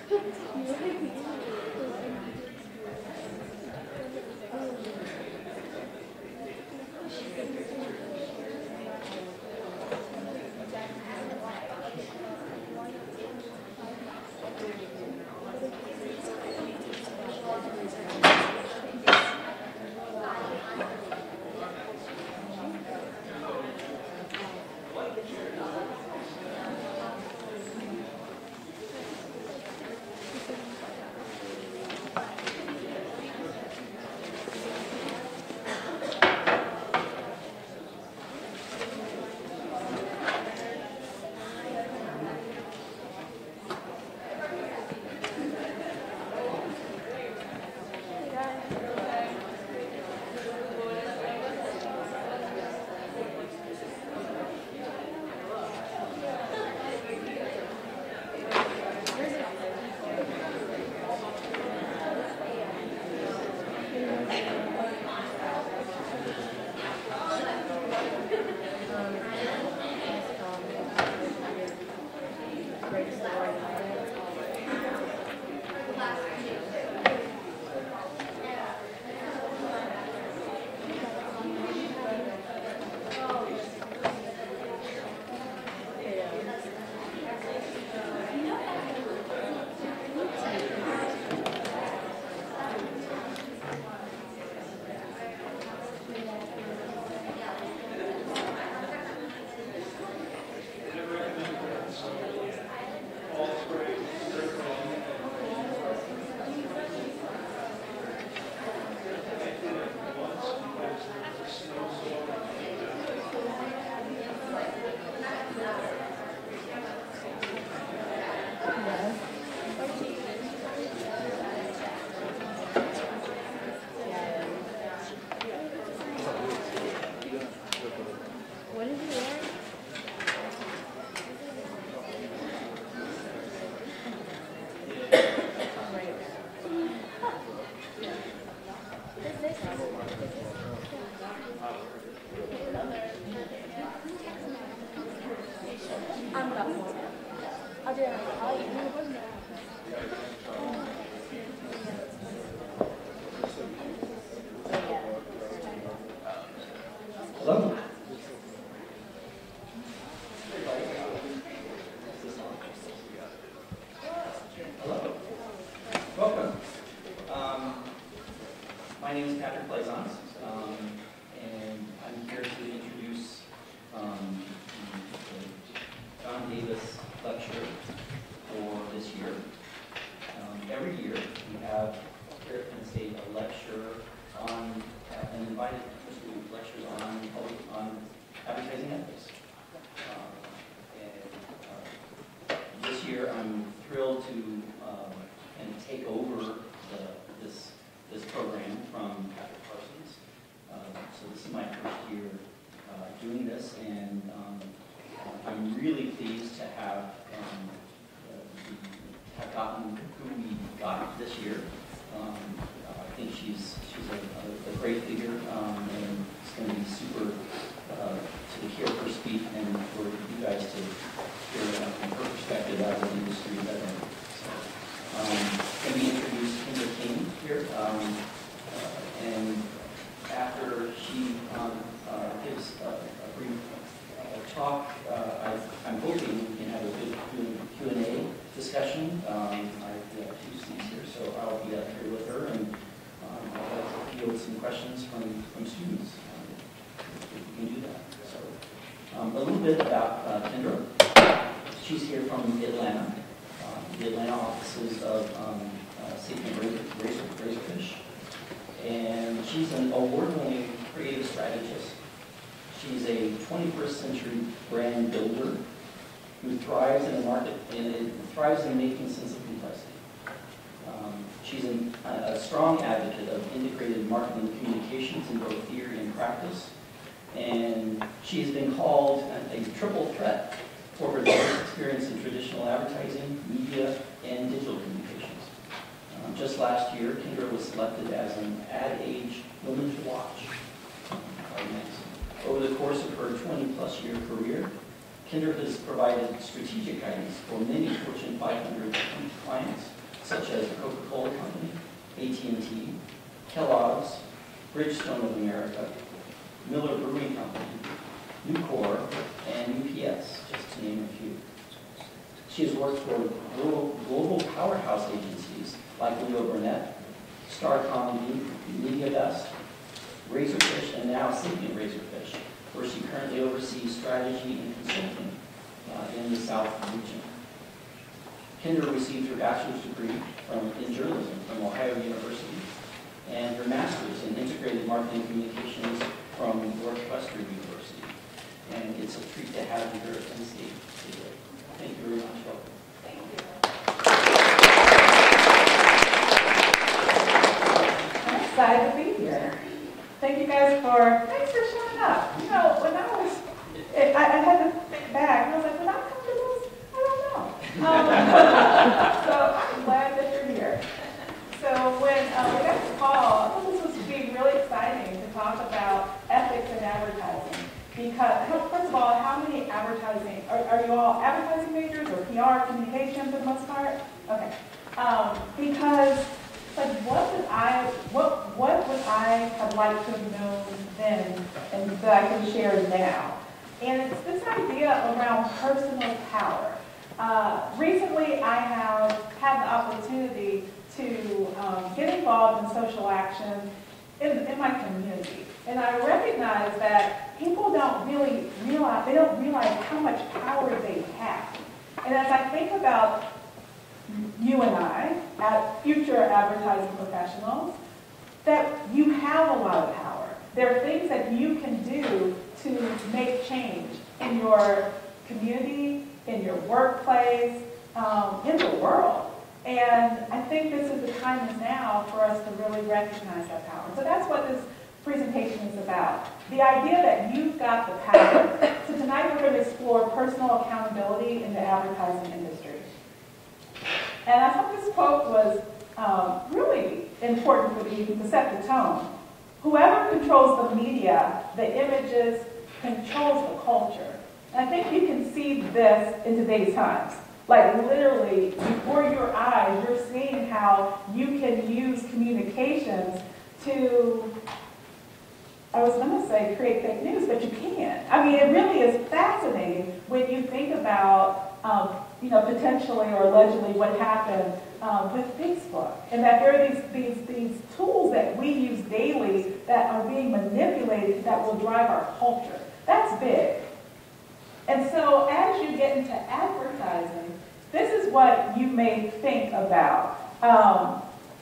Hello. Hello. Welcome. My name is Patrick Plaisance, and I'm here to introduce the John Davis lecture for this year. Every year we have here at Penn State a lecture on an invited lectures on advertising ethics. This year I'm thrilled to and take over this program from Patrick Parsons. So this is my first year doing this, and I'm really pleased to have gotten who we got this year. I think she's a great figure, and it's going to be super to hear her speak and for you guys to hear from her perspective as an industry veteran. So, let me introduce Kendra King here, and after she gives a brief talk, I'm hoping we can have a good Q&A discussion. I have two seats here, so I'll be up here with her, and I'd like to field some questions from students, if we can do that. So, a little bit about Kendra. She's here from Atlanta, the Atlanta offices of Safety Razorfish, and she's an award-winning creative strategist. She's a 21st century brand builder who thrives in a market and thrives in making sense of complexity. She's a strong advocate of integrated marketing communications in both theory and practice, and she's been called a triple threat for her diverse experience in traditional advertising, media, and digital communications. Just last year, Kendra was selected as an Ad Age Woman to Watch by magazine. Over the course of her 20-plus year career, Kendra has provided strategic guidance for many Fortune 500 clients such as the Coca-Cola Company, AT&T, Kellogg's, Bridgestone of America, Miller Brewing Company, Nucor, and UPS, just to name a few. She has worked for global powerhouse agencies like Leo Burnett, Starcom MediaVest, Razorfish, and now Sapient Razorfish, where she currently oversees strategy and consulting in the South region. Kendra received her bachelor's degree in journalism from Ohio University and her master's in integrated marketing communications from Northwestern University. And it's a treat to have you here at Penn State today. Thank you very much. Welcome. Thank you. I'm excited to be here. Thank you guys thanks for showing up. You know, when I had to think back, and I was like, when I come to this, I don't know. So I'm glad that you're here. So when we got the call, I thought this was being really exciting to talk about ethics in advertising. Because, first of all, how many advertising, are you all advertising majors or PR, communication for the most part? Okay. Because, like, what would I have liked to have known then and that I can share now? And it's this idea around personal power. Recently, I have had the opportunity to get involved in social action in my community. And I recognize that people don't really realize how much power they have. And as I think about you and I, as future advertising professionals, that you have a lot of power. There are things that you can do to make change in your community, in your workplace, in the world. And I think this is the time is now for us to really recognize that power. So that's what this presentation is about. The idea that you've got the power. So tonight we're going to explore personal accountability in the advertising industry. And I thought this quote was really important for me to set the tone. Whoever controls the media, the images, controls the culture. And I think you can see this in today's times. Like literally, before your eyes, you're seeing how you can use communications to, I was going to say create fake news, but you can't. I mean, it really is fascinating when you think about, potentially or allegedly what happened with Facebook, and that there are these tools that we use daily that are being manipulated that will drive our culture. That's big. And so as you get into advertising, this is what you may think about.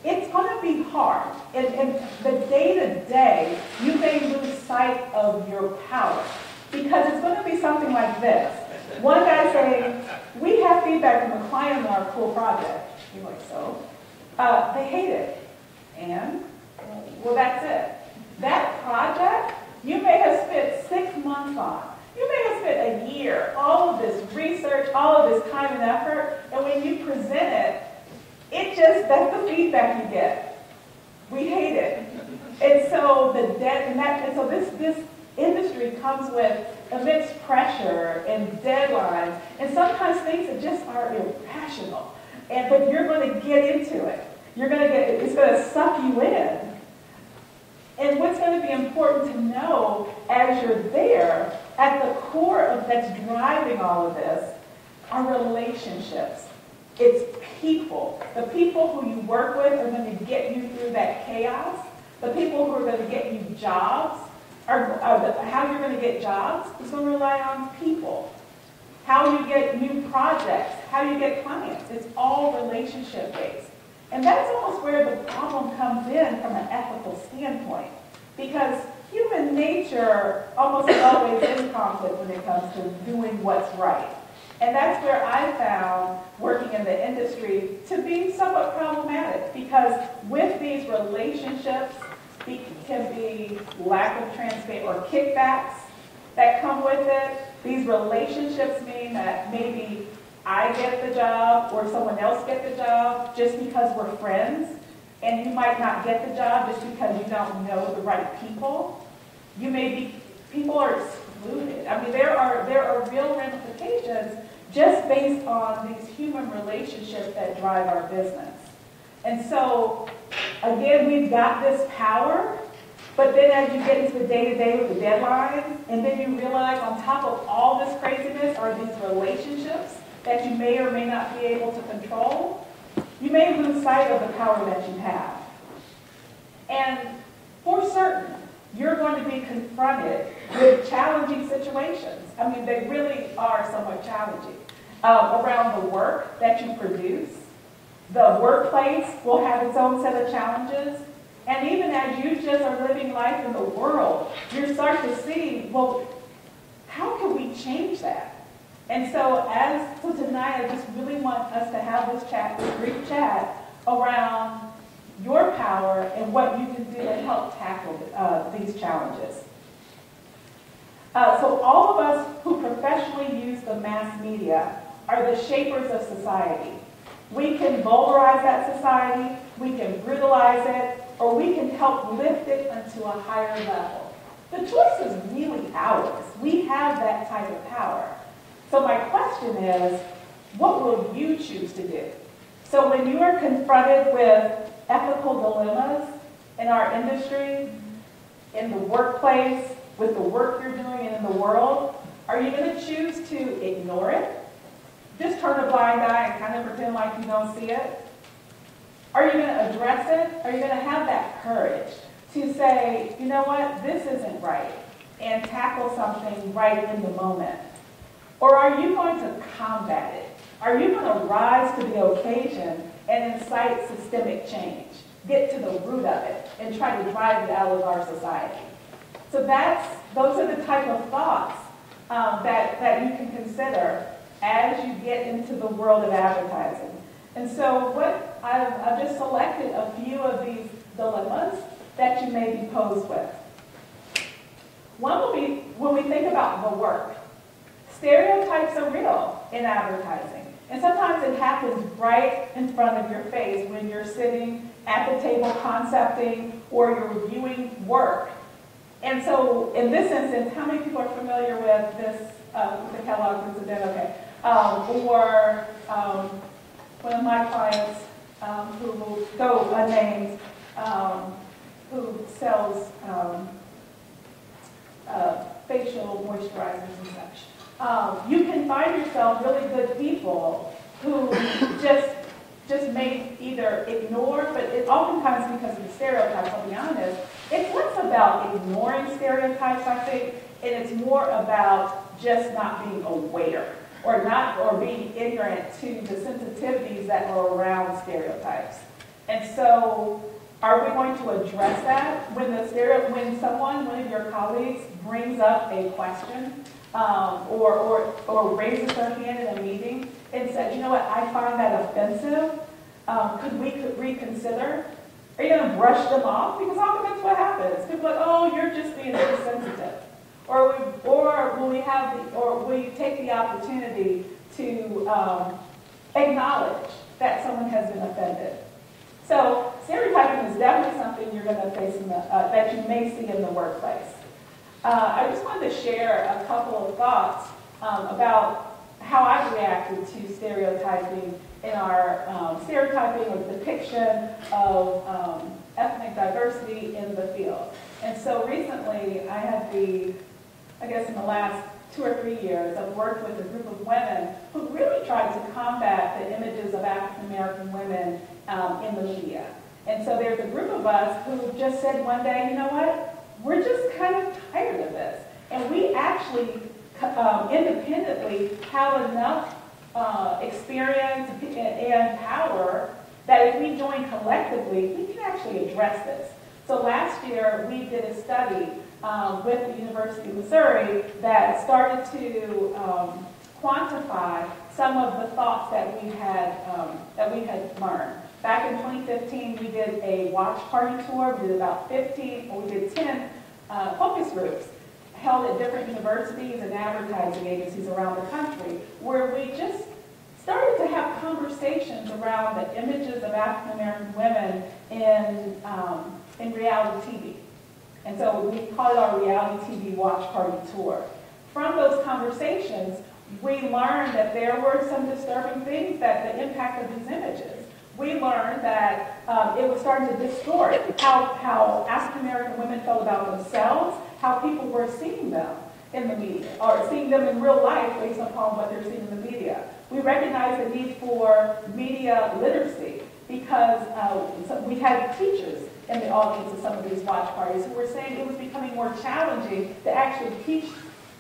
It's going to be hard. In the day-to-day, you may lose sight of your power because it's going to be something like this. One guy saying, we have feedback from a client on our cool project. You're like, so? They hate it. And? Well, that's it. That project, you may have spent 6 months on. You may have spent a year, all of this research, all of this time and effort, and when you present it, that's the feedback you get. We hate it. And so so this industry comes with immense pressure and deadlines, and sometimes things that just are irrational. But you're going to get into it. It's going to suck you in. And what's going to be important to know as you're there, at the core of that's driving all of this, are relationships. It's people. The people who you work with are going to get you through that chaos. The people who are going to get you jobs, how you're going to get jobs is going to rely on people. How you get new projects, how you get clients. It's all relationship based. And that's almost where the problem comes in from an ethical standpoint. Because human nature almost always is conflict when it comes to doing what's right. And that's where I found working in the industry to be somewhat problematic, because with these relationships, it can be lack of transparency or kickbacks that come with it. These relationships mean that maybe I get the job or someone else get the job just because we're friends, and you might not get the job just because you don't know the right people. People are excluded. I mean, there are real ramifications just based on these human relationships that drive our business. And so, again, we've got this power, but then as you get into the day-to-day with the deadlines, and then you realize on top of all this craziness are these relationships that you may or may not be able to control, you may lose sight of the power that you have. And for certain, you're going to be confronted with challenging situations. I mean, they really are somewhat challenging. Around the work that you produce, the workplace will have its own set of challenges. And even as you just are living life in the world, you start to see, well, how can we change that? And so tonight, I just really want us to have this chat, this brief chat around your power and what you can do to help tackle these challenges. So all of us who professionally use the mass media are the shapers of society. We can vulgarize that society, we can brutalize it, or we can help lift it into a higher level. The choice is really ours. We have that type of power. So my question is, what will you choose to do? So when you are confronted with ethical dilemmas in our industry, in the workplace, with the work you're doing and in the world, are you going to choose to ignore it? Just turn a blind eye and kind of pretend like you don't see it? Are you going to address it? Are you going to have that courage to say, you know what, this isn't right, and tackle something right in the moment? Or are you going to combat it? Are you going to rise to the occasion and incite systemic change? Get to the root of it and try to drive it out of our society? So those are the type of thoughts that you can consider as you get into the world of advertising. And so what I've just selected a few of these dilemmas that you may be posed with. One will be when we think about the work. Stereotypes are real in advertising. And sometimes it happens right in front of your face when you're sitting at the table concepting or you're reviewing work. And so in this instance, how many people are familiar with this, the Kellogg incident? Okay. Or one of my clients who will go unnamed, who sells facial moisturizers and such. You can find yourself really good people who just may either ignore, but it oftentimes because of the stereotypes, I'll be honest, it's less about ignoring stereotypes, I think, and it's more about just not being aware or being ignorant to the sensitivities that are around stereotypes. And so, are we going to address that when one of your colleagues brings up a question or raises their hand in a meeting and says, you know what, I find that offensive. Could we reconsider? Are you going to brush them off? Because often that's what happens. People are like, oh, you're just being too sensitive. Or will you take the opportunity to acknowledge that someone has been offended? So stereotyping is definitely something you're going to face that you may see in the workplace. I just wanted to share a couple of thoughts about how I've reacted to stereotyping in our stereotyping or depiction of ethnic diversity in the field. And so recently, I had in the last 2 or 3 years, I've worked with a group of women who really tried to combat the images of African American women in the media. And so there's a group of us who just said one day, you know what, we're just kind of tired of this. And we actually independently have enough experience and power that if we join collectively, we can actually address this. So last year, we did a study with the University of Missouri that started to quantify some of the thoughts that we had learned. Back in 2015, we did a watch party tour. We did about 10 focus groups held at different universities and advertising agencies around the country, where we just started to have conversations around the images of African American women in reality TV. And so we call it our reality TV watch party tour. From those conversations, we learned that there were some disturbing things that the impact of these images. We learned that it was starting to distort how African American women felt about themselves, how people were seeing them in the media, or seeing them in real life based upon what they're seeing in the media. We recognize the need for media literacy because we had teachers in the audience of some of these watch parties who were saying it was becoming more challenging to actually teach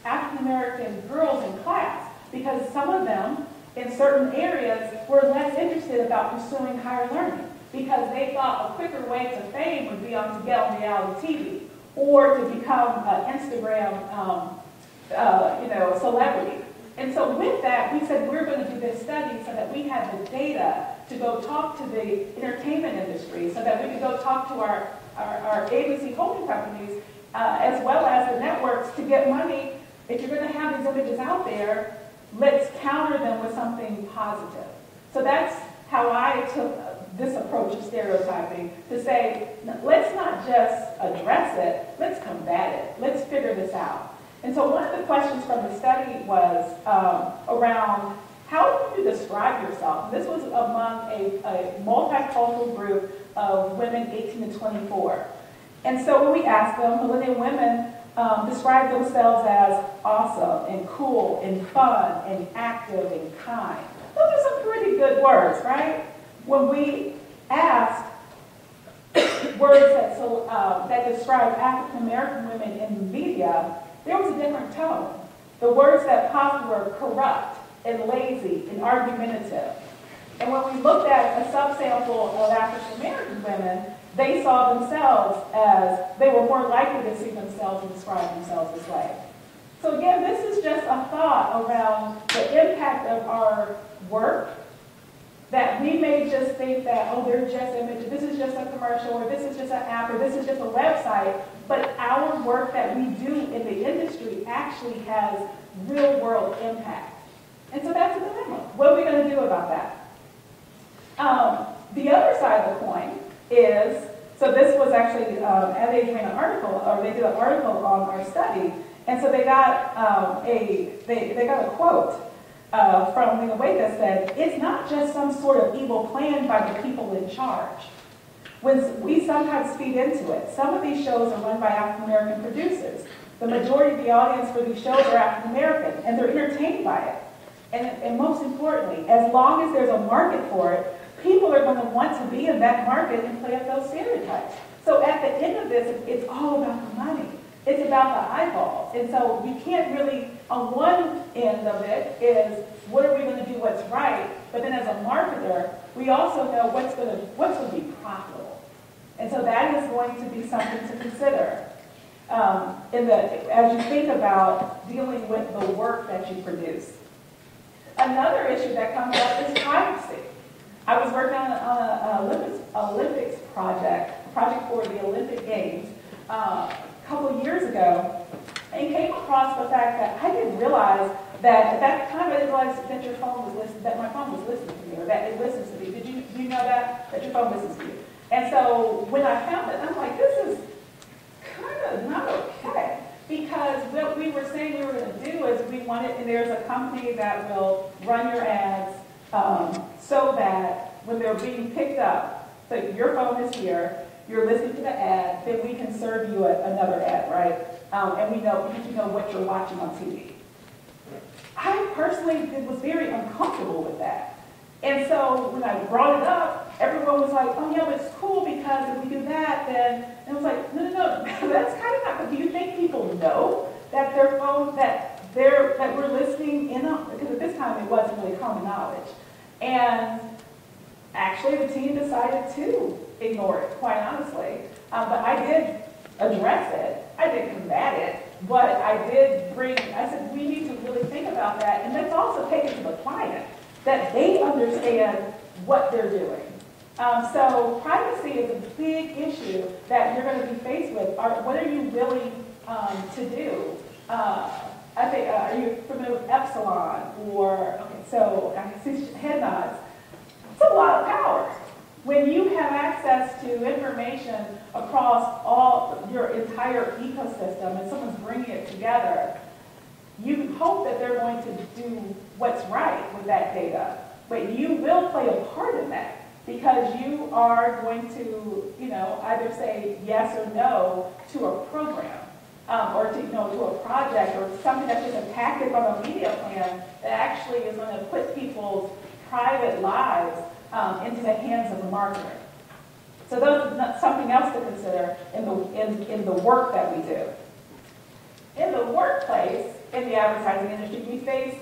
African American girls in class because some of them in certain areas were less interested about pursuing higher learning because they thought a quicker way to fame would be to get on reality TV or to become an Instagram celebrity. And so with that, we said we're going to do this study so that we have the data to go talk to the entertainment industry, so that we can go talk to our agency holding companies, as well as the networks to get money. If you're going to have these images out there, let's counter them with something positive. So that's how I took this approach of stereotyping, to say, let's not just address it, let's combat it. Let's figure this out. And so one of the questions from the study was around how do you describe yourself? This was among a multicultural group of women 18 to 24. And so when we asked them, millennial women describe themselves as awesome and cool and fun and active and kind. Those are some pretty good words, right? When we asked words that describe African American women in the media, there was a different tone. The words that popped were corrupt and lazy and argumentative. And when we looked at a subsample of African American women, they saw themselves as, they were more likely to see themselves and describe themselves this way. So again, this is just a thought around the impact of our work, that we may just think that, oh, they're just images, this is just a commercial, or this is just an app, or this is just a website, but our work that we do in the industry actually has real world impact. And so that's a dilemma. What are we going to do about that? The other side of the coin is, so this was actually, they ran an article, or they did an article on our study, and so they got they got a quote from Lena Waithe that said, "It's not just some sort of evil plan by the people in charge. When we sometimes feed into it, some of these shows are run by African American producers. The majority of the audience for these shows are African American, and they're entertained by it. And most importantly, as long as there's a market for it, people are going to want to be in that market and play up those stereotypes. So at the end of this, it's all about the money. It's about the eyeballs. And so we can't really, on one end of it is, what are we going to do what's right? But then as a marketer, we also know what's going to be profitable. And so that is going to be something to consider as you think about dealing with the work that you produce. Another issue that comes up is privacy. I was working on an Olympics project for the Olympic Games a couple of years ago, and came across the fact that I didn't realize that at that time I didn't realize that your phone was listening, that my phone was listening to me, or that it listens to me. Do you know that your phone listens to you? And so when I found it, I'm like, this is kind of not okay. Because what we were saying we were going to do is we wanted, and there's a company that will run your ads so that when they're being picked up, so your phone is here, you're listening to the ad, then we can serve you another ad, right? And we know, because you know what you're watching on TV. I personally was very uncomfortable with that. And so when I brought it up, everyone was like, oh yeah, but it's cool because if we do that, then, and I was like, no, that's kind of not, but do you think people know that their phone, that we're listening in on, because at this time it wasn't really common knowledge. And actually the team decided to ignore it, quite honestly. But I did address it. I didn't combat it, but I said, we need to really think about that. And let's also take it to the client, that they understand what they're doing. So privacy is a big issue that you're going to be faced with. What are you willing to do? I think, are you familiar with Epsilon? Or, okay, so I see head nods. It's a lot of power. When you have access to information across all your entire ecosystem and someone's bringing it together, you hope that they're going to do what's right with that data. But you will play a part in that. because you are going to, either say yes or no to a program, or to, to a project, or something that's just a tactic on a media plan that actually is going to put people's private lives into the hands of a marketer. So those is something else to consider in the work that we do. In the workplace, in the advertising industry, we face,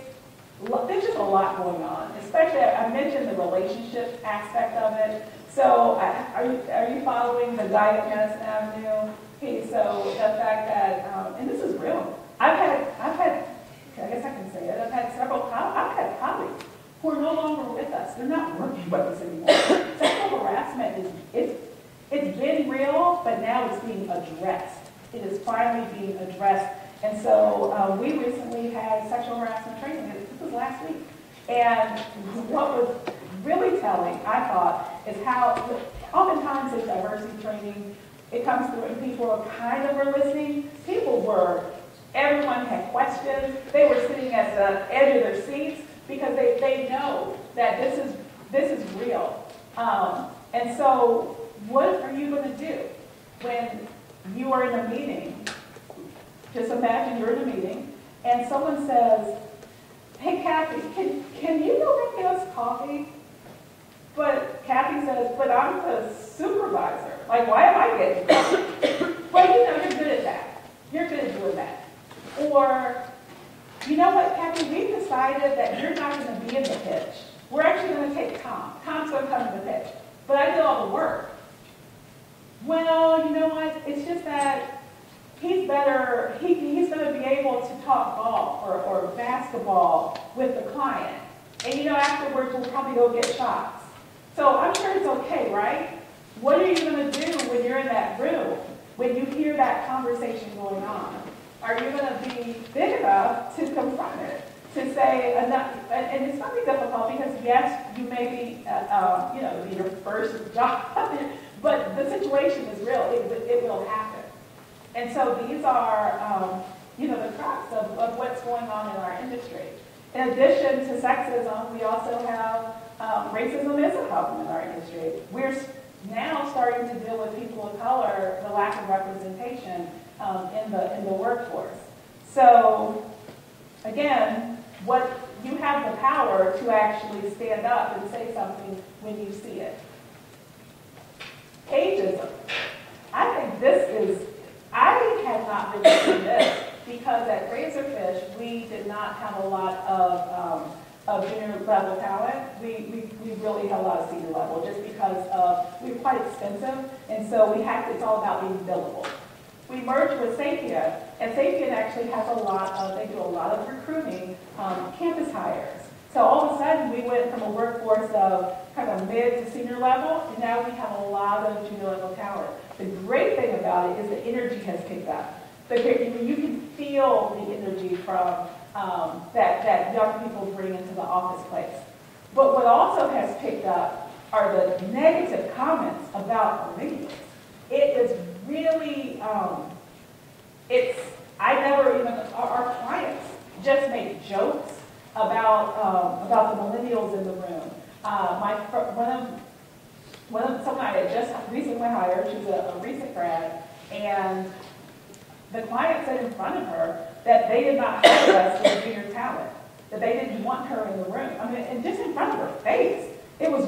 there's just a lot going on, especially, I mentioned the relationship aspect of it. So are you following the guy at Madison Avenue? Okay, so the fact that, and this is real, I've had, I guess I can say it, I've had colleagues who are no longer with us. They're not working with us anymore. Sexual harassment it's been real, but now it's being addressed. It is finally being addressed. And so we recently had sexual harassment training. This was last week. And what was really telling, I thought, is how oftentimes in diversity training, it comes through and people kind of were listening. Everyone had questions. They were sitting at the edge of their seats because they know that this is real. And so what are you going to do when you are in a meeting? Just imagine you're in a meeting and someone says, hey, Kathy, can you go make us coffee? But Kathy says, but I'm the supervisor. Like, why am I getting coffee? Well, you're good at that. You're good at doing that. Or, you know what, Kathy, we've decided that you're not going to be in the pitch. We're actually going to take Tom. Tom's going to come to the pitch. But I did all the work. Well, you know what? It's just that he's better, he's going to be able to talk golf or basketball with the client. And afterwards we'll probably go get shots. So I'm sure it's okay, right? What are you going to do when you're in that room, when you hear that conversation going on? Are you going to be big enough to confront it? To say, and it's going to be difficult because yes, you may be, your first job, but the situation is real. It will happen. And so these are, the crux of what's going on in our industry. In addition to sexism, we also have racism is a problem in our industry. We're now starting to deal with people of color, the lack of representation in the workforce. So again, you have the power to actually stand up and say something when you see it. Ageism. I had not really seen this because at Razorfish, we did not have a lot of junior level talent. We really had a lot of senior level just because we were quite expensive, and so it's all about being billable. We merged with Sapien, and Sapien actually has they do a lot of recruiting, campus hires. So all of a sudden, we went from a workforce of kind of mid to senior level, and now we have a lot of junior level talent. The great thing about it is the energy has picked up. You can feel the energy from that young people bring into the office place. But what also has picked up are the negative comments about millennials. It is really, our clients just make jokes about the millennials in the room. Someone I had just recently hired, she's a recent grad, and the client said in front of her that they did not hire us for junior talent, that they didn't want her in the room. I mean, and just in front of her face. It was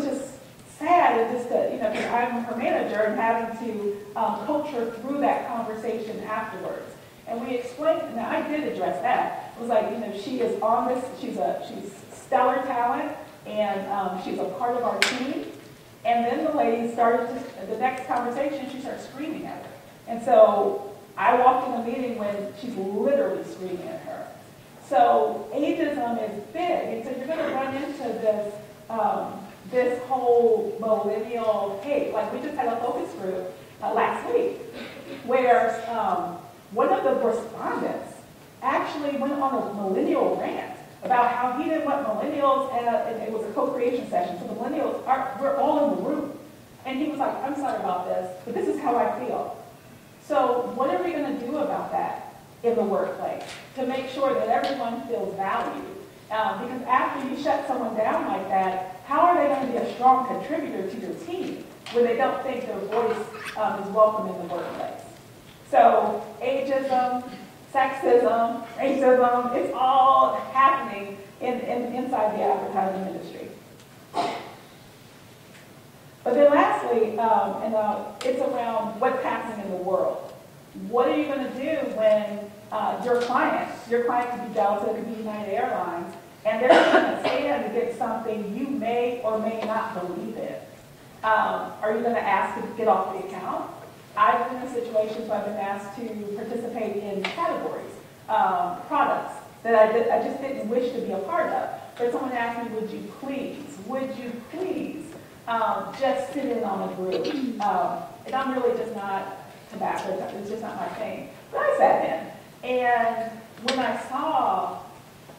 just sad, and just because I'm her manager and having to coach her through that conversation afterwards. And we explained, and I did address that. It was like, she is on this, she's stellar talent, and she's a part of our team. And then the lady the next conversation, she started screaming at her. And so I walked in the meeting when she's literally screaming at her. So ageism is big. And so you're going to run into this whole millennial hate. Like we just had a focus group last week where one of the respondents actually went on a millennial rant about how he didn't want millennials, and it was a co-creation session, so the millennials we're all in the room. And he was like, I'm sorry about this, but this is how I feel. So what are we going to do about that in the workplace to make sure that everyone feels valued? Because after you shut someone down like that, how are they going to be a strong contributor to your team when they don't think their voice is welcome in the workplace? So ageism, sexism, racism, it's all happening inside the advertising industry. But then lastly, it's around what's happening in the world. What are you going to do when your client could be Delta, it could be United Airlines, and they're going to stand against something you may or may not believe in? Are you going to ask to get off the account? I've been in situations where I've been asked to participate in categories, products that I just didn't wish to be a part of. But someone asked me, would you please just sit in on a group? And I'm really just not tobacco, it's just not my thing. But I sat in, and when I saw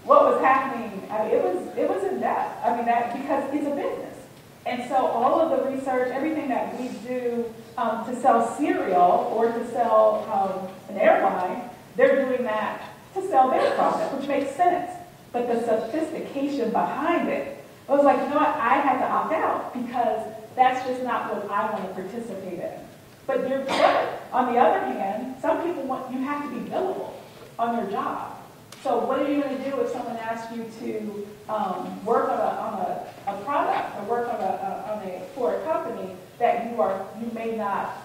what was happening, I mean, it was in depth. I mean, that because it's a business. And so all of the research, everything that we do to sell cereal or to sell an airline, they're doing that to sell their product, which makes sense. But the sophistication behind it, I was like, you know what, I had to opt out because that's just not what I want to participate in. But on the other hand, some people you have to be billable on your job. So what are you going to do if someone asks you to work on a product or work for a company that you may not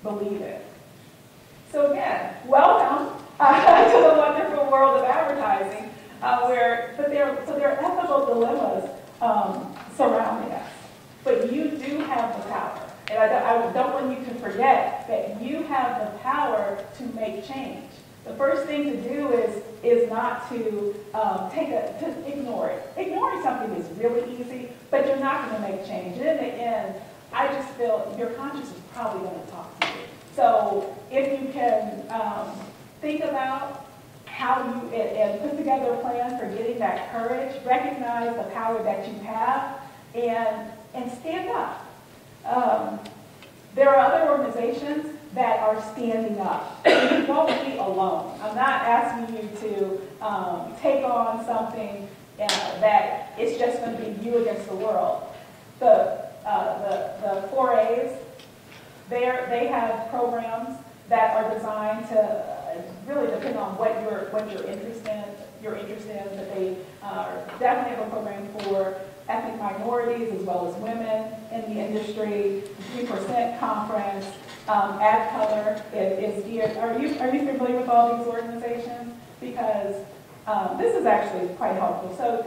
believe in? So again, welcome to the wonderful world of advertising, but there are ethical dilemmas surrounding us. But you do have the power. And I don't want you to forget that you have the power to make change. The first thing to do is not to ignore it. Ignoring something is really easy, but you're not going to make change. And in the end, I just feel your conscience is probably going to talk to you. So if you can think about how you, and put together a plan for getting that courage, recognize the power that you have, and stand up. There are other organizations that are standing up. You won't be alone. I'm not asking you to take on something that it's just going to be you against the world. The 4As, they have programs that are designed to really depend on what you're interested in, but they definitely have a program for ethnic minorities as well as women in the industry. 3% conference, Ad Color is geared. Are you familiar with all these organizations? Because this is actually quite helpful. So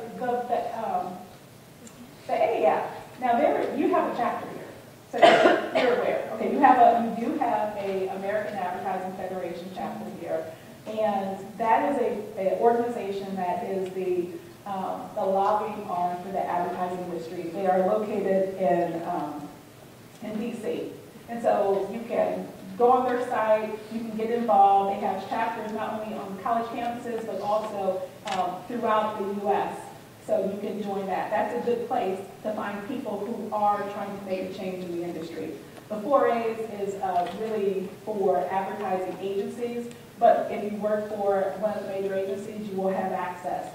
the AAF. Now you have a chapter here, so you're aware. Okay, you do have a American Advertising Federation chapter here, and that is a organization that is the lobbying arm for the advertising industry. They are located in DC. And so you can go on their site, you can get involved. They have chapters not only on college campuses, but also throughout the U.S. So you can join that. That's a good place to find people who are trying to make a change in the industry. The 4As is really for advertising agencies, but if you work for one of the major agencies, you will have access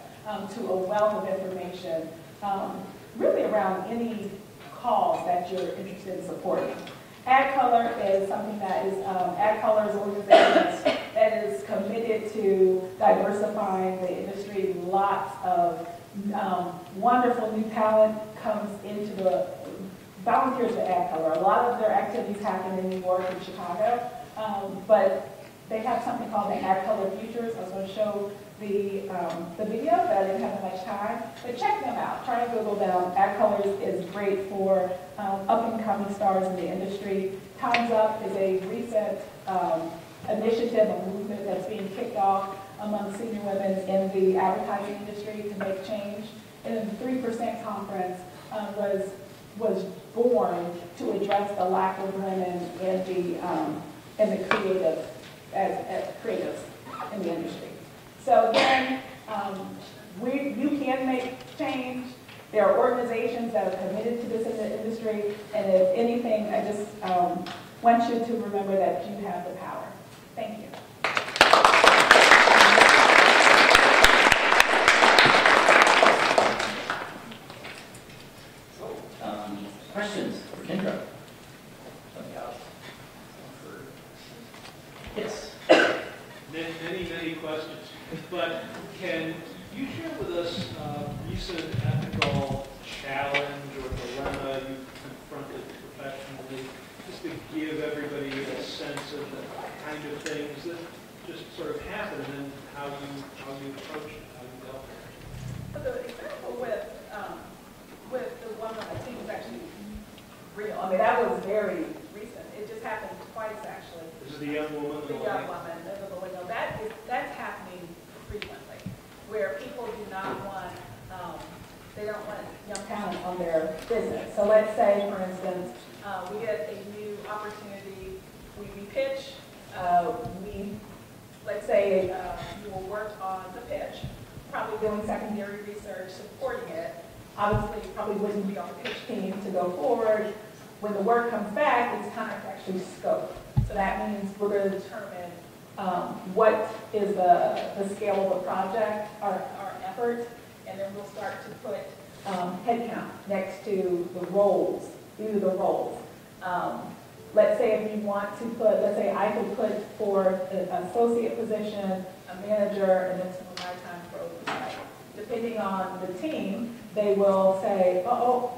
to a wealth of information, really around any cause that you're interested in supporting. Ad Color is something that is, Ad Color is an organization that is committed to diversifying the industry. Lots of wonderful new talent comes into the volunteers at Ad Color. A lot of their activities happen in New York and Chicago, but they have something called the Ad Color Futures. I was going to show the video, but I didn't have much time. But check them out. Try and Google them. Ad Colors is great for up-and-coming stars in the industry. Time's Up is a recent initiative, a movement that's being kicked off among senior women in the advertising industry to make change. And the 3% conference was born to address the lack of women in the creative as creatives in the industry. So again, you can make change. There are organizations that are committed to this in the industry, and if anything, I just want you to remember that you have the power. Thank you. for Kendra. Yes. Many questions. But can you share with us a recent ethical challenge or dilemma you confronted professionally, just to give everybody a sense of the kind of things that just sort of happen and then how you approach it, how you dealt with it? But the example with the one that I think is actually real. I mean, that was very recent. It just happened twice, actually. This is the young woman. The young woman, the window. That's happening frequently, where people do not want, they don't want young talent on their business. So let's say, for instance, we get a new opportunity, we pitch, let's say you will work on the pitch, probably doing secondary research, supporting it. Obviously, you probably wouldn't be on the pitch team to go forward. When the work comes back, it's time to actually scope. So that means we're going to determine what is the scale of the project, our effort, and then we'll start to put headcount next to the roles. These are the roles. Let's say if you want to put, let's say I could put for an associate position, a manager, and then some of my time for oversight. Depending on the team, they will say, oh,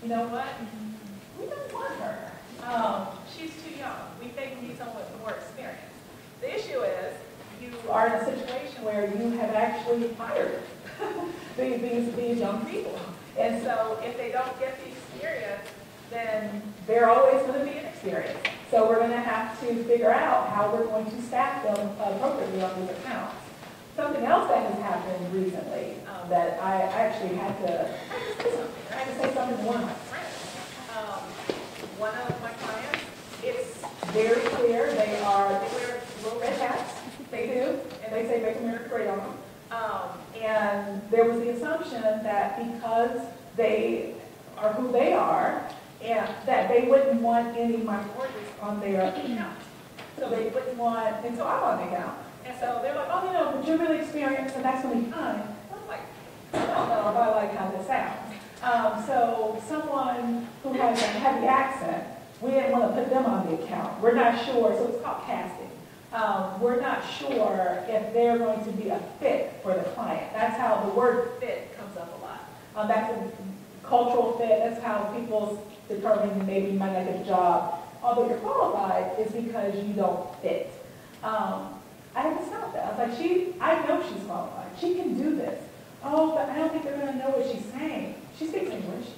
you know what? We don't want her. She's too young. We think we need someone with more experience. The issue is you are in a situation where you have actually hired these young people. And so if they don't get the experience, then they're always going to be inexperienced. So we're going to have to figure out how we're going to staff them appropriately on these accounts. Something else that has happened recently that I actually had to say something to one of my friends. One of my clients, it's very clear they wear little red hats. They do, and they say Make America Great on them. And there was the assumption that because they are who they are, and that they wouldn't want any minorities on their account. So they wouldn't want, and so I'm on the account. And so they're like, oh, but you're really experienced, and that's going to be fine. I'm like, I don't know if I like how this sounds. So someone who has a heavy accent, we didn't want to put them on the account. We're not sure, so it's called casting. We're not sure if they're going to be a fit for the client. That's how the word fit comes up a lot. That's a cultural fit. That's how people determine maybe you might not get a job. Although you're qualified is because you don't fit. I had to stop that. I was like, I know she's qualified. She can do this. Oh, but I don't think they're going to know what she's saying. She speaks English.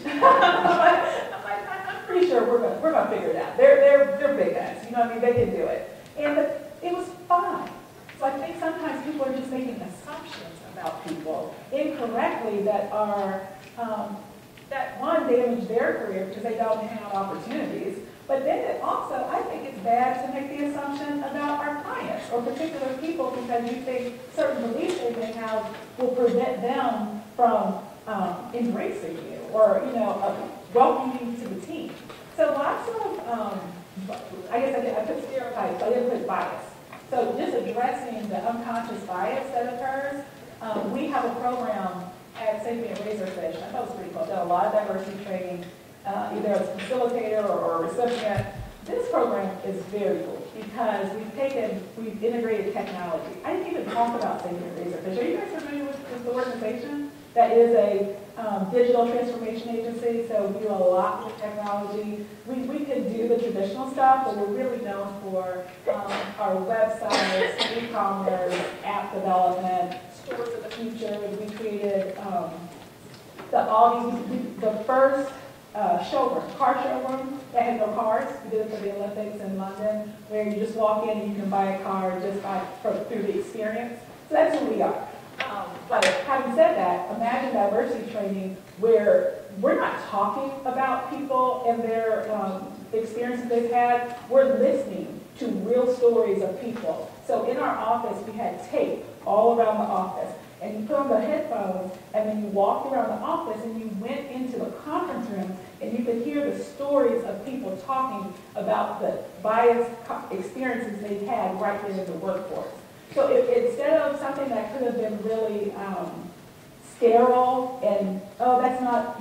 I'm pretty sure we're going to figure it out. They're big guys. You know what I mean? They can do it. And it was fine. So I think sometimes people are just making assumptions about people incorrectly that are, that one, damage their career because they don't have opportunities. But then it also, I think it's bad to make the assumption about our clients or particular people because you think certain beliefs they may have will prevent them from embracing you or, welcoming you to the team. So lots of, I guess I put stereotypes, I didn't put bias. So just addressing the unconscious bias that occurs, we have a program at Sapient Razor Fish. I thought it was pretty cool. Done a lot of diversity training, either as a facilitator or a recipient. This program is very cool because we've integrated technology. I didn't even talk about Sapient Razor Fish. Are you guys familiar with the organization? That is a digital transformation agency, so we do a lot with technology. We can do the traditional stuff, but we're really known for our websites, e-commerce, app development, stores of the future. We created the first car showroom that had no cars. We did it for the Olympics in London, where you just walk in and you can buy a car just through the experience. So that's who we are. But having said that, imagine diversity training where we're not talking about people and their experiences they've had. We're listening to real stories of people. So in our office, we had tape all around the office. And you put on the headphones, and then you walked around the office, and you went into the conference room, and you could hear the stories of people talking about the biased experiences they've had right there in the workforce. So instead of something that could have been really sterile and, oh, that's not,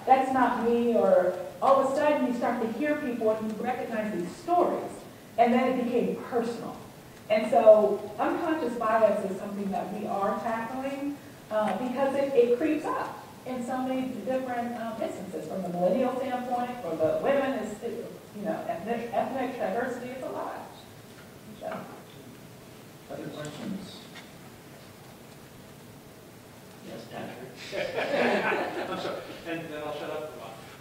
that's not me, or all of a sudden you start to hear people and you recognize these stories, and then it became personal. And so unconscious bias is something that we are tackling because it creeps up in so many different instances. From the millennial standpoint, for the women, ethnic diversity is a lot. So. Other questions? Yes, Patrick. I'm sorry, and then I'll shut up for a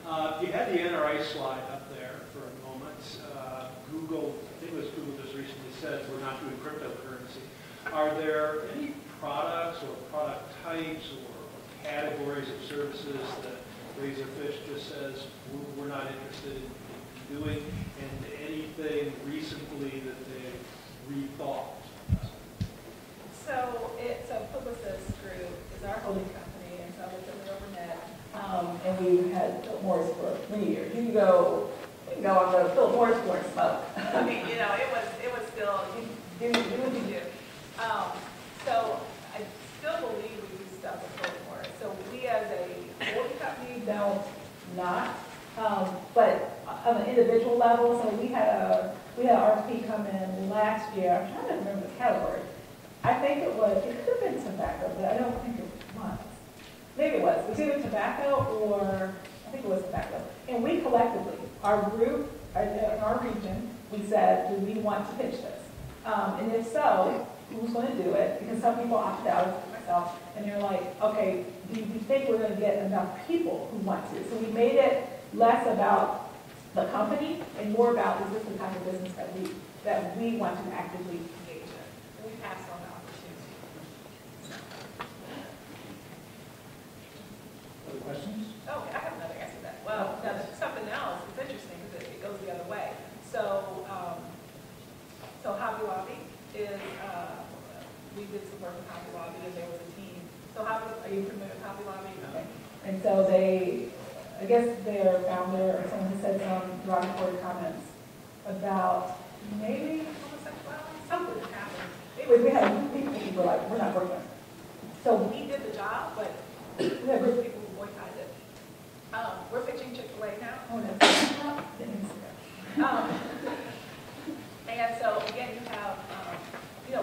while. You had the NRA slide up there for a moment. Google, I think it was Google just recently said we're not doing cryptocurrency. Are there any products or product types or categories of services that Razorfish just says we're not interested in doing, and anything recently that they rethought? So Publicis Group is our holding company, and so it's in the overnet, and we've had Philip Morris for many years. You can go on the Philip Morris floor and smoke. I mean, it was still, you do what you do. So I still believe we do stuff with Philip Morris. So we as a holding company don't not, but on an individual level, so we had an RFP come in last year. I'm trying to remember the category. I think it could have been tobacco, but I don't think it was. Maybe it was. It was either tobacco or, I think it was tobacco. And we collectively, our group, in our region, we said, do we want to pitch this? And if so, who's going to do it? Because some people opted out, like myself, and they're like, okay, do you think we're going to get enough people who want to? So we made it less about the company and more about, is this the type of business that we want to actively engage in? And we passed on the opportunity. Other questions? Oh, I have another answer to that. Well, now there's something else. It's interesting because it goes the other way. So, Hobby Lobby is, we did some work with Hobby Lobby, and there was a team. So are you familiar with Hobby Lobby? Okay. And so I guess their founder or someone has said some derogatory comments about maybe homosexuality, something that happened. Anyway, we had a group of people who were like, we're not working on it. So we did the job, but we had a group of people who boycotted it. We're pitching Chick-fil-A now. Oh, no. And so, again, you have,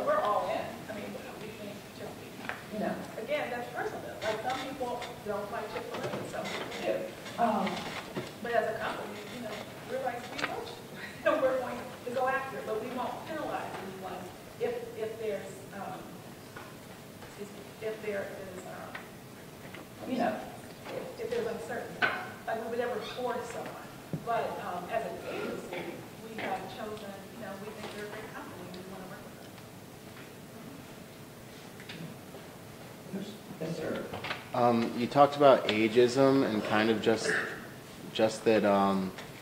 we're all in. I mean, we think Chick-fil-A. Again, that's personal. Like, some people don't like Chick-fil-A, and some people do. But as a company, we're like, we approach it. We're going to go after it, but we won't penalize anyone if there is, if there's uncertainty. Like, we would never force someone. But as an agency, we have chosen, we think they're a great company, we want to work with them. Yes, sir. You talked about ageism and kind of just that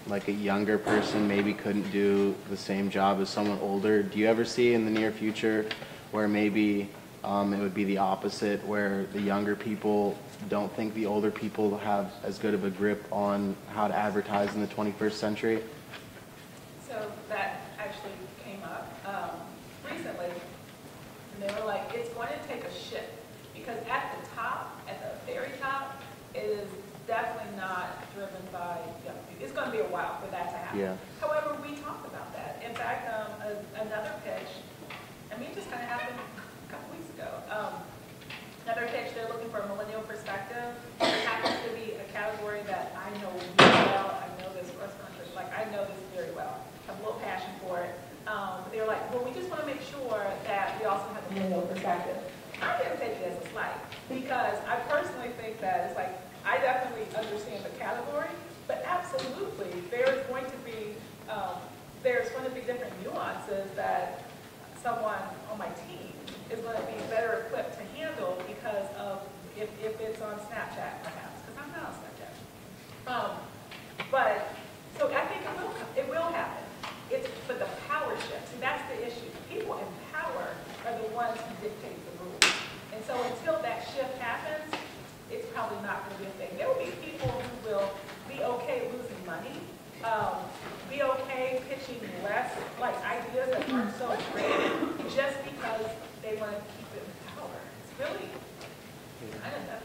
like a younger person maybe couldn't do the same job as someone older. Do you ever see in the near future where maybe it would be the opposite, where the younger people don't think the older people have as good of a grip on how to advertise in the 21st century? So that actually came up recently, and they were like, it's going to take a shift, because at the top, at the very top, it is definitely not driven by young people. It's going to be a while for that to happen. Yeah. However, we talked about that. In fact, another pitch, it just kind of happened a couple weeks ago. Another pitch, they're looking for a millennial perspective. It happens to be a category that I know really well. I know this restaurant, I know this very well. I have a little passion for it. They're like, well, we just want to make sure that we also have a millennial perspective. I didn't take it as a slight, because I personally think that it's like, I definitely understand the category, but absolutely, there's going to be different nuances that someone on my team is going to be better equipped to handle because of if it's on Snapchat, perhaps, because I'm not on Snapchat. But so I think it will happen. But the power shift. See, that's the issue. People in power are the ones who dictate the rules. And so until that shift happens, it's probably not going to be a thing. There will be people who will be okay losing money, be okay pitching less, like ideas that aren't so great, just because they want to keep it in power. It's really, I don't know.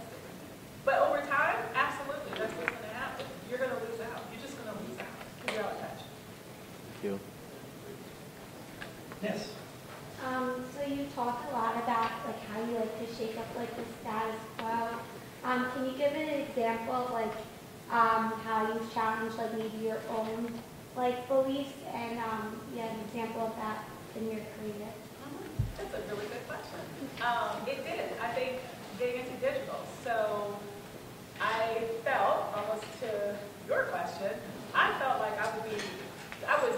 you. Yes. So you talked a lot about like how you like to shake up like the status quo. Can you give an example of like how you've challenged like maybe your own like beliefs and yeah, an example of that in your career? That's a really good question. It did. I think getting into digital. So I felt, almost to your question, I felt like I was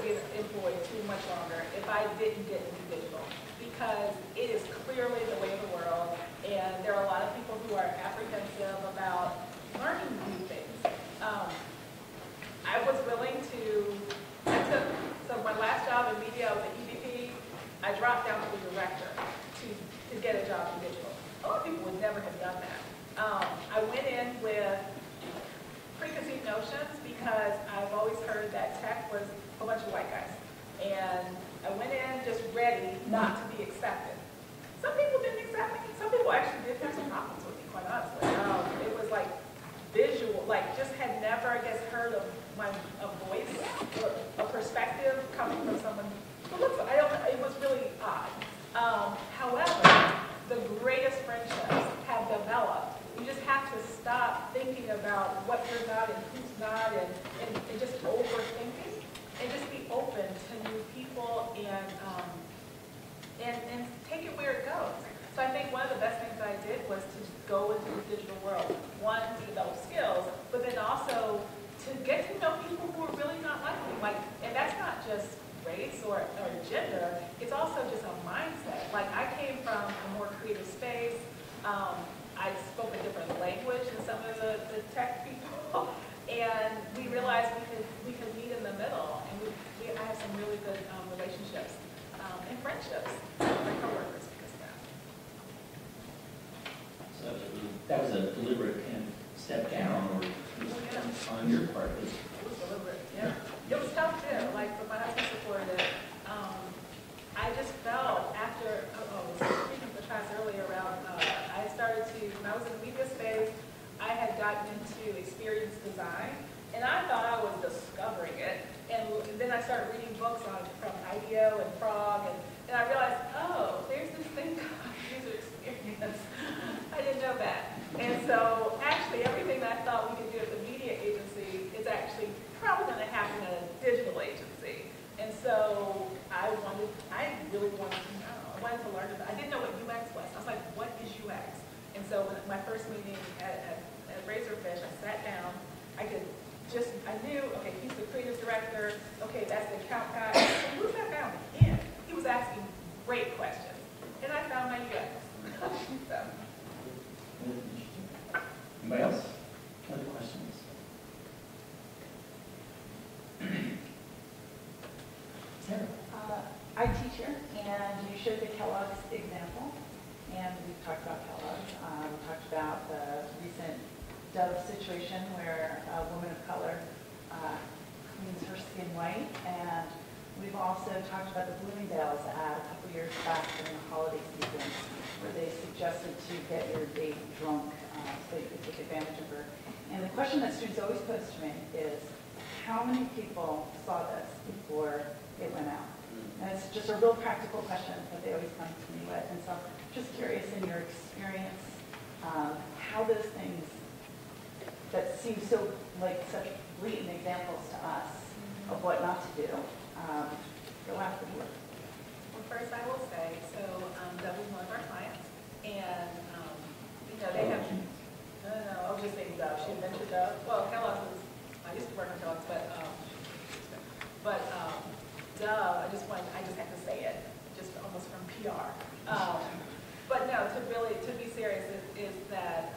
being employed too much longer if I didn't get into digital, because it is clearly the way of the world, and there are a lot of people who are apprehensive about learning new things. I was willing to, so my last job in media, I was an EVP. I dropped down to the director to get a job in digital. A lot of people would never have done that. I went in with preconceived notions because I've always heard that tech was a bunch of white guys. And I went in just ready not to be accepted. Some people didn't accept me. Some people actually did have some problems with me, quite honestly. It was like visual, like just had never, I guess, heard of a voice or a perspective coming from someone who looks, I don't know, it was really odd. However, the greatest friendships have developed. You just have to stop thinking about what you're not and who's not and just overthinking, and just be open to new people and take it where it goes. So I think one of the best things I did was to go into the digital world. One, to develop skills, but then also to get to know people who are really not like me. Like, and that's not just race or gender, it's also just a mindset. Like, I came from a more creative space. I spoke a different language than some of the tech people, and we realized we could meet in the middle, and I have some really good relationships and friendships with my coworkers because of that. So that was a deliberate kind of step down, or on your part. It was deliberate, yeah. It was tough too, like, but my husband supported it. I just felt after, I was speaking to the class earlier around, I started to, when I was in the media space, I had gotten into experience design, and I thought I was discovering it. And then I started reading books from IDEO and Frog, and I realized, oh, there's this thing called user experience. I didn't know that. And so actually everything that I thought we could do at the media agency is actually probably going to happen at a digital agency. And so I really wanted to know. I wanted to learn about it. I didn't know what UX was. I was like, what is UX? And so when my first meeting at Razorfish, I sat down. I knew, okay, he's the creative director. Okay, that's the account guy. And who's that guy on the end? He was asking great questions. And I found my UX. So. Anybody else? Other questions? Sarah? I teach here, and you showed the Kellogg's example, and we talked about Kellogg's. We talked about the recent Dove situation where a woman of color cleans her skin white, and we've also talked about the Bloomingdale's ad a couple years back during the holiday season where they suggested to get your date drunk so you could take advantage of her. And the question that students always pose to me is, how many people saw this before it went out? And it's just a real practical question that they always come to me with. And so just curious in your experience, how those things that seem so like such blatant examples to us of what not to do go after the work. Well, first I will say, so Dove is one of our clients, and they have, no, I was just saying Dove. She mentioned Dove. Well, Kellogg's was, I used to work on Kellogg's, but Dove, I just have to say it, just almost from PR. But no, to be serious, is that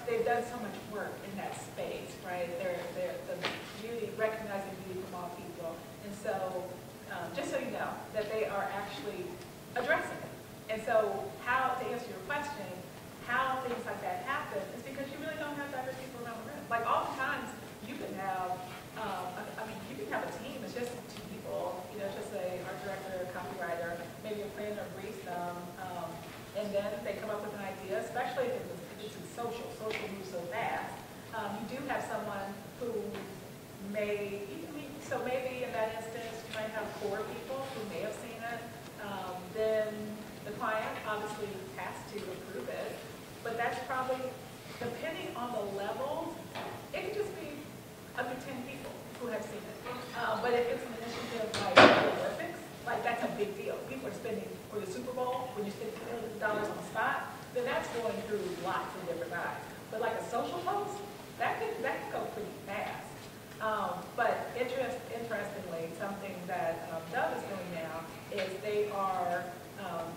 they've done so much work in that space, right? They're the beauty, recognizing beauty from all people. And so, just so you know, that they are actually addressing it. And so, to answer your question, how things like that happen is because you really don't have diverse people around the room. Like, oftentimes, you can have, you can have a team, it's just two people, just a art director, copywriter, maybe a planner briefs them, and then they come up with an idea, especially if it's social moves so fast. You do have someone who maybe in that 4 people who may have seen it, then the client obviously has to approve it. But that's probably, depending on the level, it could just be up to 10 people who have seen it. But if it's an initiative like the Olympics, like that's a big deal. People are spending, for the Super Bowl, when you spend $millions on the spot, then that's going through lots of different eyes. But like a social post, that could go pretty fast. But interestingly, something that Dove is doing now is they are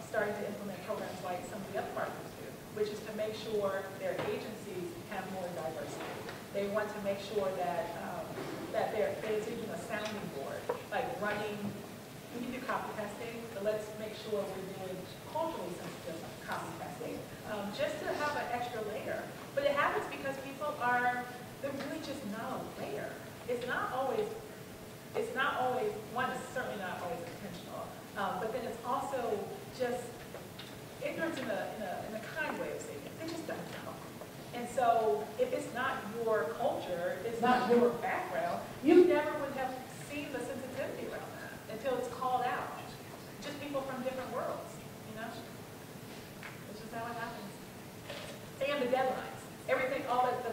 starting to implement programs like some of the other partners do, which is to make sure their agencies have more diversity. They want to make sure that there's even a sounding board, like running. We can do copy testing, but let's make sure we're doing culturally sensitive copy testing, just to have an extra layer. But it happens because people they're really just not aware. It's not always, one, it's certainly not always intentional, but then it's also just ignorance in a kind way of saying it. They just don't know. And so if it's not your culture, if it's not your background, you never would have seen the sensitivity around that until it's called out. Just people from different worlds, you know? It's just how it happens. And the deadlines. Everything,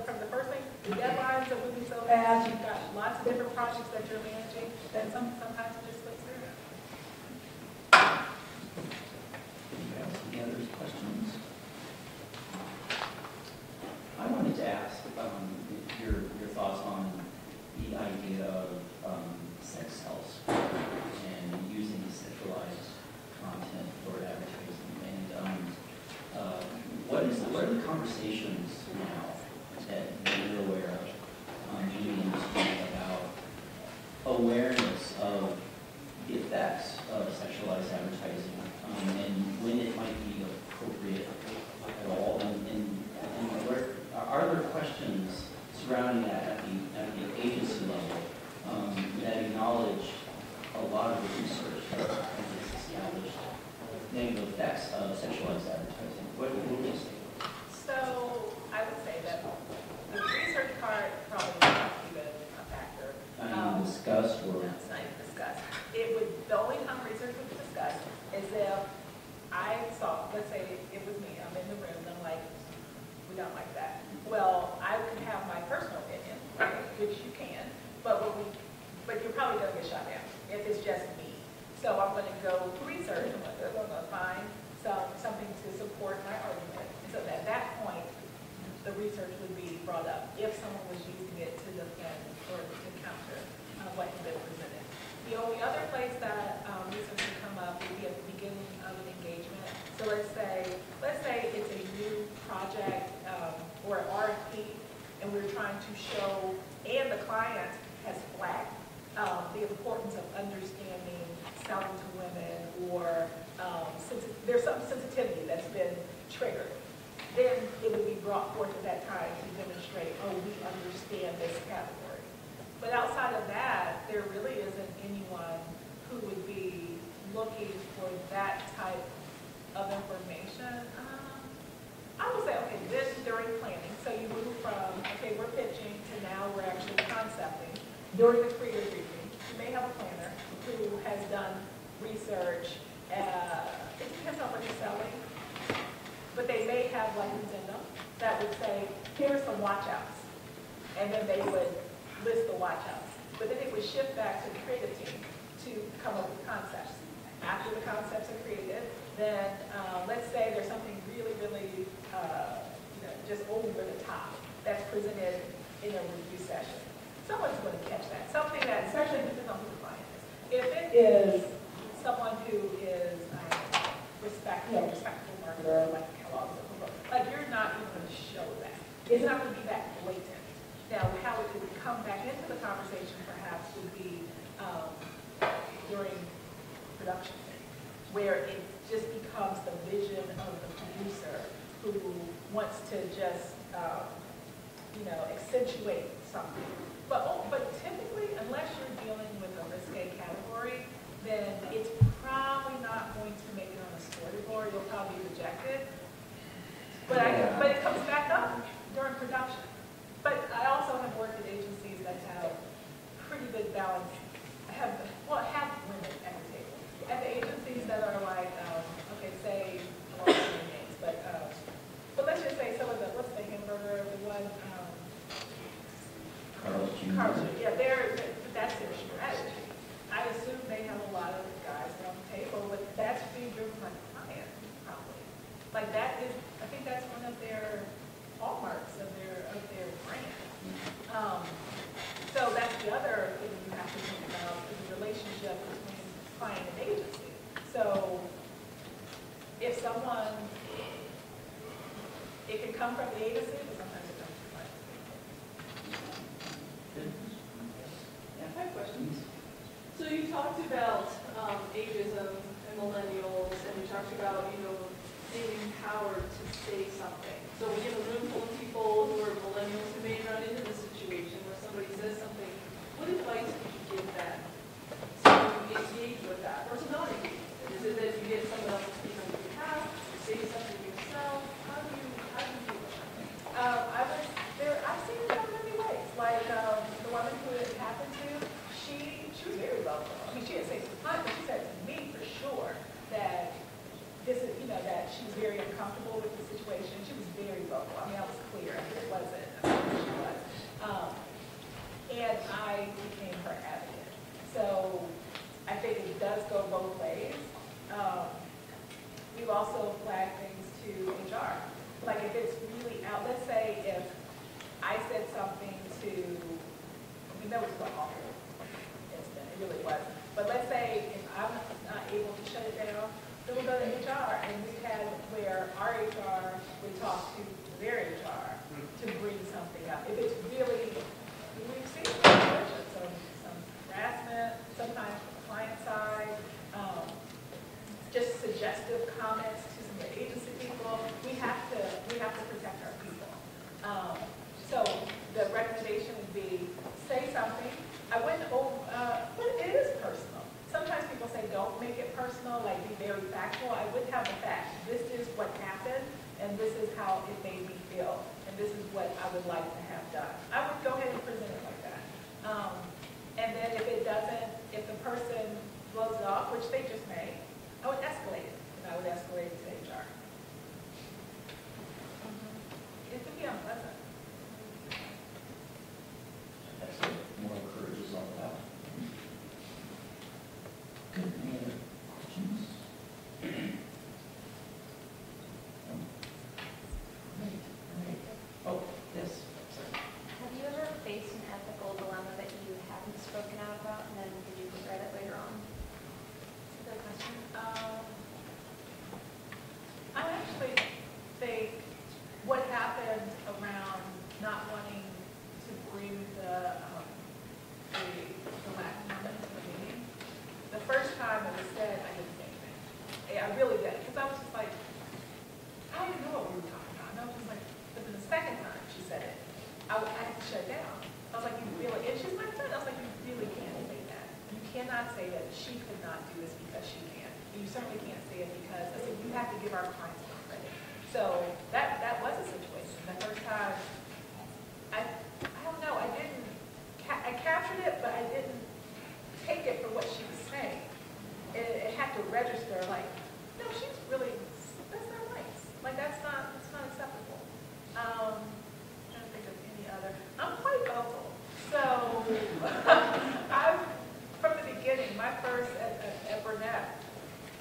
from the first thing, the deadlines are moving so fast, you've got lots of different projects that you're managing, then sometimes it just slips through. Any other questions? I wanted to ask your thoughts on the idea of sex sells and using sexualized content for advertising. And what are the conversations now that you're aware of in the industry about awareness of the effects of sexualized advertising and when it might be appropriate at all? And are there questions surrounding that at the agency level that acknowledge a lot of the research that has established negative effects of sexualized advertising? What do you say? So I would say that the research part probably not even a factor. Discussed or? No, it's not even discussed. The only time research would be discussed is if I saw, let's say it was me, I'm in the room, and I'm like, we don't like that. Well, I can have my personal opinion, right, which you can, but you're probably going to get shot down if it's just me. So I'm going to go research, I'm going to find something to support my argument. And so at that point, the research would be brought up if someone was using it to defend or to counter what had been presented. The only other place that research would come up would be at the beginning of an engagement. So let's say it's a new project or an RFP, and we're trying to show, and the client has flagged the importance of understanding selling to women, or there's some sensitivity that's been triggered. Then it would be brought forth at that time to demonstrate, oh, we understand this category. But outside of that, there really isn't anyone who would be looking for that type of information. I would say, okay, this during planning. So you move from, okay, we're pitching to now we're actually concepting. During the creative briefing, you may have a planner who has done research. It depends on what you're selling. But they may have like an addendum that would say, here are some watch outs. And then they would list the watch outs. But then it would shift back to the creative team to come up with concepts. After the concepts are created, then let's say there's something really, really just over the top that's presented in a review session. Someone's going to catch that. Something that, especially depends on who the client is. If it is someone who is respectful marketer, like Kellogg's, like you're not even going to show that. It's not going to be that blatant. Now, how it could come back into the conversation perhaps would be during production, where it just becomes the vision of the producer who wants to just, accentuate something. But typically, unless you're dealing with a risque category, then it's probably not going to make it on a storyboard. You'll probably reject it. But it comes back up during production. But I also have worked at agencies that have pretty good balance, have women the other thing you have to think about is the relationship between client and agency. So if someone, it can come from the agency, but sometimes it comes from the client. Yeah, I have questions. So you talked about ageism and millennials, and you talked about, being empowered to say something. So we have a room full of people who are millennials who may run into this situation where somebody says something. What advice would you give them to engage with that, or to not engage with it? Is it that you get someone else to speak on your behalf, or say something yourself? How do you deal with that? I've seen it in many ways. Like the woman who it happened to, she was very vocal. I mean, she didn't say to the client, but she said to me for sure that this is, that she was very uncomfortable with the situation. She was very vocal. I mean, I was clear. It wasn't. She was. And I became her advocate. So I think it does go both ways. We've also flagged things to HR. Like if it's really out, let's say if I said something to, we know it's an awful incident, it really was. But let's say if I'm not able to shut it down, then we'll go to HR, and we had where our HR would talk to their HR to bring something up. If it's really, we've seen some harassment, sometimes from the client side, just suggestive comments to some of the agency people. We have to protect our people. So the recommendation would be say something. I wouldn't, but it is personal. Sometimes people say don't make it personal, like be very factual. I wouldn't have the facts. This is what happened, and this is how it made me feel, and this is what I would like to have done. I would go ahead and present it like that. And then if it doesn't, if the person blows it off, which they just may, I would escalate it, and I would escalate it to HR. It could be unpleasant. That's it. Moral courage is all about. Good. Any other questions? Great. Oh, yes. Have you ever faced an ethical dilemma that you haven't spoken out about, and then did you regret it later on? Good question. I actually think what happened around not wanting to bring the Latin woman to the meeting, the first time it was said, I didn't say anything. I really did, because I was just like, I didn't know what we were talking about. And I was just like, but then the second time she said it, I had to shut down. I was like, you really, and she's my friend. I was like, you really can't say that. You cannot say that she could not do this because she can. You certainly can't say it because, I said, you have to give our clients more credit. So that was a situation. The first time, I don't know, I captured it, but I didn't take it for what she was saying. It had to register like, no, she's really, that's not nice. Like that's not acceptable. I'm trying to think of any other. I'm quite vocal. So from the beginning, my first at Burnett,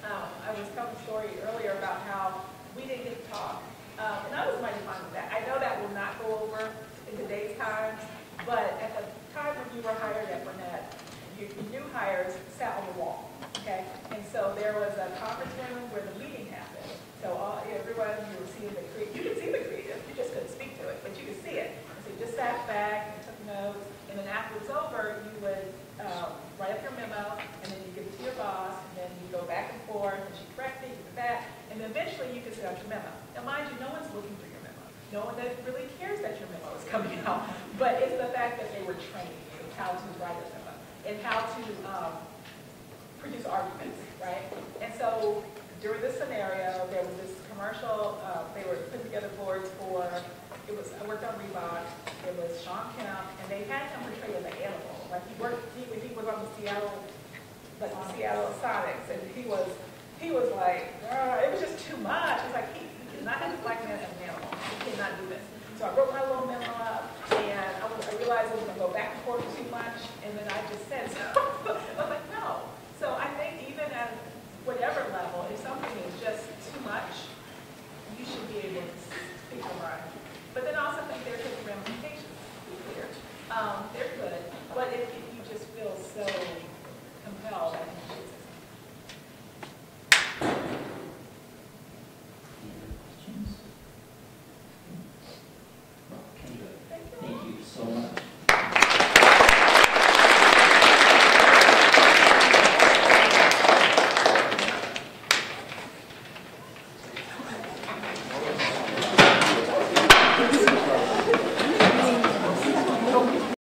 I was telling a story earlier about how we didn't get to talk. And I was mighty fine with that. I know that will not go over in today's times, but at the time when you were hired at Burnett, your new hires sat on the wall, okay? And so there was a conference room where the meeting happened. So everyone, you were seeing the creative, you could see the creative, you just couldn't speak to it, but you could see it. And so you just sat back and took notes, and then after it was over, you would write up your memo, and then you give it to your boss, and then you go back and forth, and she corrected, you did that, and then eventually you could send out your memo. Now mind you, no one's looking for your memo. No one that really cares that your memo is coming out, but it's the fact that they were trained in how to write a memo and how to produce arguments, right? And so during this scenario, there was this commercial, they were putting together boards for, I worked on Reebok, it was Sean Kemp, and they had him portrayed as an animal. Like he was on the Seattle Sonics, and he was like, it was just too much. It's like, he cannot have a black man as an animal. He cannot do this. So I wrote my little memo up, and I realized I was going to go back and forth too much, and then I just said so. I was like, no. So I think even at whatever level, if something is just too much, you should be able to speak your mind. But then I also think there could be ramifications, to be clear. They're good, but if